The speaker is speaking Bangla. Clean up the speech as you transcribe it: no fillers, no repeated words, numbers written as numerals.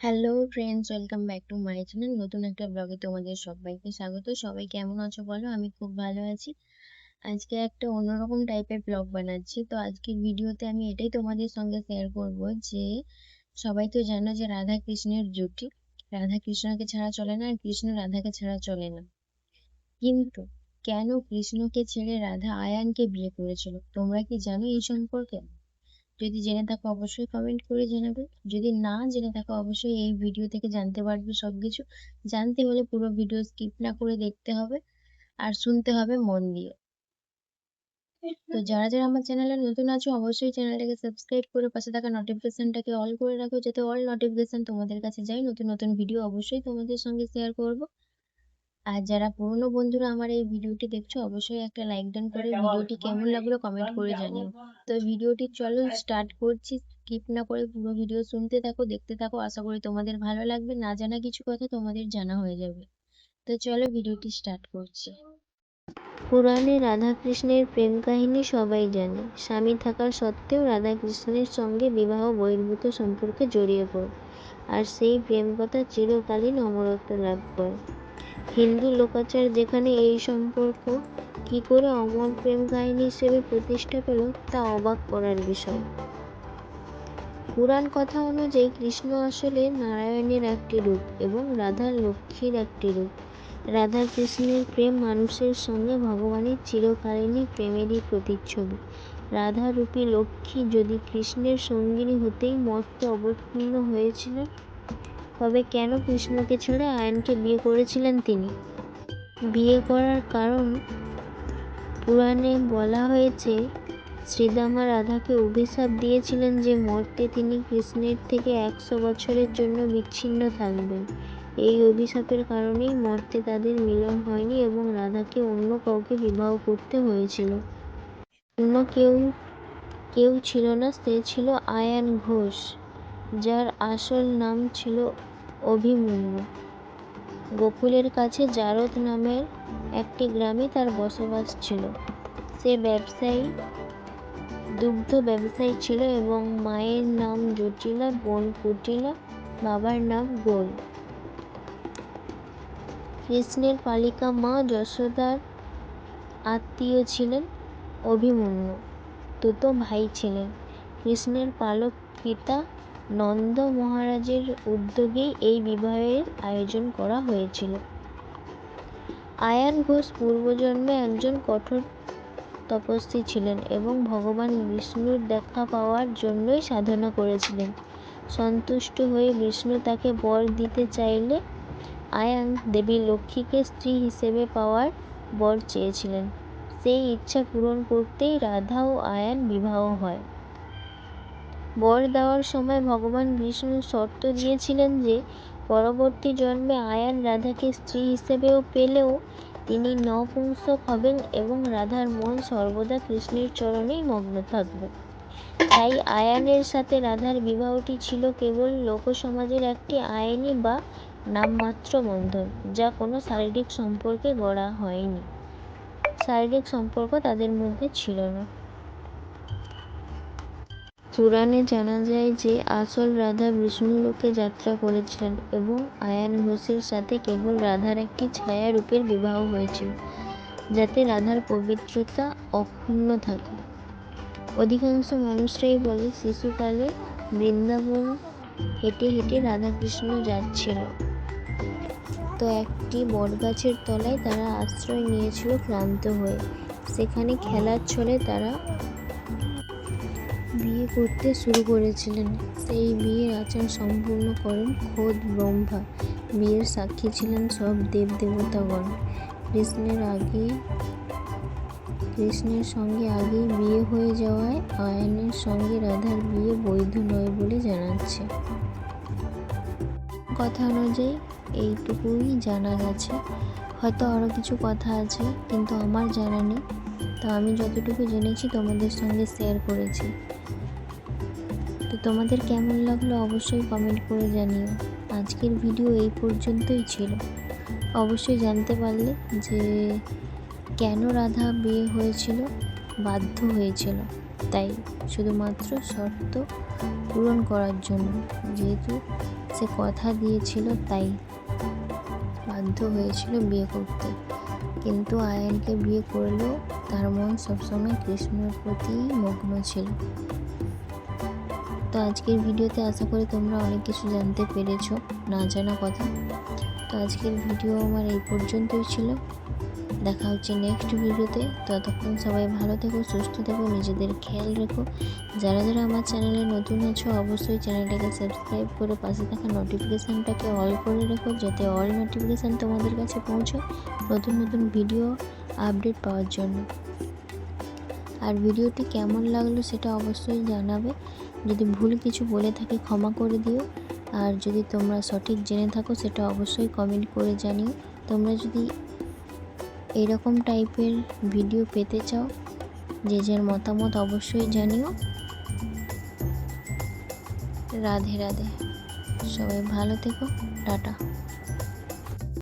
Hello friends, welcome back to my channel. নতুন একটা ব্লগে তোমাদের সবাইকে স্বাগত। সবাই কেমন আছো বলো? আমি খুব ভালো আছি। আজকে একটা অন্যরকম টাইপের ব্লগ বানাচ্ছি। তো আজকের ভিডিওতে আমি এটাই তোমাদের সঙ্গে শেয়ার করব যে সবাই তো জানো যে রাধা কৃষ্ণের জুটি, রাধা কৃষ্ণকে ছাড়া চলে না আর কৃষ্ণ রাধাকে ছাড়া চলে না। কিন্তু কেন কৃষ্ণকে ছেড়ে রাধা আয়ানকে বিয়ে করেছিল, তোমরা কি জানো এই সম্পর্কে? যদি জেনে থাকো অবশ্যই কমেন্ট করে জানাবে। যদি না জেনে থাকো অবশ্যই এই ভিডিও থেকে জানতে পারবে সবকিছু। জানতে হলে পুরো ভিডিও স্কিপ না করে দেখতে হবে আর শুনতে হবে মন দিয়ে। তো যারা যারা আমার চ্যানেলে নতুন আছো অবশ্যই চ্যানেলটাকে সাবস্ক্রাইব করে পাশে থাকা নোটিফিকেশনটাকে অল করে রাখো, যাতে অল নোটিফিকেশন তোমাদের কাছে যায়। নতুন নতুন ভিডিও অবশ্যই তোমাদের সঙ্গে শেয়ার করব। আর যারা পুরনো বন্ধুরা আমার এই ভিডিওটি দেখছো অবশ্যই একটা লাইক ডান করে ভিডিওটি কেমন লাগলো কমেন্ট করে জানিও। তো ভিডিওটি চলো স্টার্ট করছি। স্কিপ না করে পুরো ভিডিও শুনতে থাকো, দেখতে থাকো। আশা করি তোমাদের ভালো লাগবে। না জানা কিছু কথা তোমাদের জানা হয়ে যাবে। তো চলো ভিডিওটি স্টার্ট করছি। পুরাণে রাধাকৃষ্ণের প্রেম কাহিনী সবাই জানে। স্বামী থাকার সত্ত্বেও রাধাকৃষ্ণের সঙ্গে বিবাহ বহির্ভূত সম্পর্কে জড়িয়ে পড়ে, আর সেই প্রেম কথা চিরকালীন অমরত্ব লাভ করে। হিন্দু লোকাচার যেখানে এই সম্পর্ক কী করে অমর প্রেম কাহিনী হিসেবে প্রতিষ্ঠা পেল তা অবাক করার বিষয়। পুরাণ কথা অনুযায়ী কৃষ্ণ আসলে নারায়ণের একটি রূপ এবং রাধা লক্ষ্মীর একটি রূপ। রাধা কৃষ্ণের প্রেম মানুষের সঙ্গে ভগবানের চিরকালীন প্রেমেরই প্রতিচ্ছবি। রাধা রূপী লক্ষ্মী যদি কৃষ্ণের সঙ্গিনী হতেই মর্তে অবতীর্ণ হয়েছিলেন, তবে কেন কৃষ্ণকে ছেড়ে আয়নকে বিয়ে করেছিলেন তিনি? বিয়ে করার কারণ পুরাণে বলা হয়েছে, শ্রীদামা রাধাকে অভিশাপ দিয়েছিলেন যে মর্তে তিনি কৃষ্ণের থেকে 100 বছরের জন্য বিচ্ছিন্ন থাকবেন। এই অভিশাপের কারণেই মর্তে তাদের মিলন হয়নি এবং রাধাকে অন্য কাউকে বিবাহ করতে হয়েছিল। অন্য কেউ ছিল না, সে ছিল আয়ান ঘোষ, যার আসল নাম ছিল অভিমন্যু। গোকুলের কাছে জারদ নামের একটি গ্রামে তার বসবাস ছিল। সে দুগ্ধ ব্যবসায়ী ছিল এবং মায়ের নাম জটিলা, বোন কুটিলা, বাবার নাম গোল। কৃষ্ণের পালিকা মা যশোদার আত্মীয় ছিলেন অভিমন্যু। দুটো ভাই ছিলেন। কৃষ্ণের পালক পিতা নন্দ মহারাজের উদ্যোগেই এই বিবাহের আয়োজন করা হয়েছিল। আয়ান ঘোষ পূর্বজন্মে একজন কঠোর তপস্বী ছিলেন এবং ভগবান বিষ্ণুর দেখা পাওয়ার জন্যই সাধনা করেছিলেন। সন্তুষ্ট হয়ে বিষ্ণু তাকে বর দিতে চাইলে আয়ান দেবী লক্ষ্মীকে স্ত্রী হিসেবে পাওয়ার বর চেয়েছিলেন। সেই ইচ্ছা পূরণ করতেই রাধা ও আয়ান বিবাহ হয়। বর দেওয়ার সময় ভগবান বিষ্ণু শর্ত দিয়েছিলেন যে পরবর্তী জন্মে আয়ান রাধাকে স্ত্রী হিসেবেও পেলেও তিনি নপুংসক হবেন এবং রাধার মন সর্বদা কৃষ্ণের চরণেই মগ্ন থাকবে। তাই আয়ানের সাথে রাধার বিবাহটি ছিল কেবল লোকসমাজের একটি আইনি বা নামমাত্র বন্ধন, যা কোনো শারীরিক সম্পর্কে গড়া হয়নি। শারীরিক সম্পর্ক তাদের মধ্যে ছিল না। পুরাণে জানা যায় যে আসল রাধা বিষ্ণুলোকে যাত্রা করেছিলেন এবং আয়ান ঘোষের সাথে কেবল রাধার একটি ছায়া রূপের বিবাহ হয়েছিল, যাতে রাধার পবিত্রতা অক্ষুণ্ণ থাকে। অধিকাংশ মানুষরাই বলে শিশুকালে বৃন্দাবন হেঁটে হেঁটে রাধাকৃষ্ণ যাচ্ছিল। তো একটি বটগাছের তলায় তারা আশ্রয় নিয়েছিল ক্লান্ত হয়ে। সেখানে খেলার ছলে তারা বিয়ে করতে শুরু করেছিলেন। সেই বিয়ের আচার সম্পূর্ণ করেন খোদ ব্রহ্মা। বিয়ের সাক্ষী ছিলেন সব দেবদেবতাগণ। কৃষ্ণের সঙ্গে আগেই বিয়ে হয়ে যাওয়ায় আয়ানের সঙ্গে রাধার বিয়ে বৈধ নয় বলে জানাচ্ছে। কথা অনুযায়ী এইটুকুই জানা গেছে। হয়তো আরও কিছু কথা আছে কিন্তু আমার জানা নেই। তো আমি যতটুকু জেনেছি তোমাদের সঙ্গে শেয়ার করেছি। তো তোমাদের কেমন লাগলো অবশ্যই কমেন্ট করে জানিও। আজকের ভিডিও এই পর্যন্তই ছিল। অবশ্যই জানতে পারলে যে কেন রাধা বিয়ে হয়েছিল, বাধ্য হয়েছিল, তাই শুধুমাত্র শর্ত পূরণ করার জন্য। যেহেতু সে কথা দিয়েছিল তাই বাধ্য হয়েছিল বিয়ে করতে, কিন্তু আয়ানকে বিয়ে করলেও তার মন সবসময় কৃষ্ণর প্রতি মগ্ন ছিল। তো আজকের ভিডিওতে আশা করি তোমরা অনেক কিছু জানতে পেরেছো, না জানা কথা। তো আজকের ভিডিও আমার এই পর্যন্তই ছিল। দেখা হচ্ছে নেক্সট ভিডিওতে। ততক্ষণ সবাই ভালো থেকো, সুস্থ থেকো, নিজেদের খেয়াল রেখো। যারা যারা আমার চ্যানেলে নতুন আছো অবশ্যই চ্যানেলটাকে সাবস্ক্রাইব করে পাশে থাকা নোটিফিকেশানটাকে অল করে রেখো, যাতে অল নোটিফিকেশান তোমাদের কাছে পৌঁছয় নতুন নতুন ভিডিও আপডেট পাওয়ার জন্য। আর ভিডিওটি কেমন লাগলো সেটা অবশ্যই জানাবে। যদি ভুল কিছু বলে থাকি ক্ষমা করে দিও, আর যদি তোমরা সঠিক জেনে থাকো সেটা অবশ্যই কমেন্ট করে জানিও। তোমরা যদি এরকম টাইপের ভিডিও পেতে চাও, যে যার মতামত অবশ্যই জানিও। রাধে রাধে, সবাই ভালো থেকো, টাটা।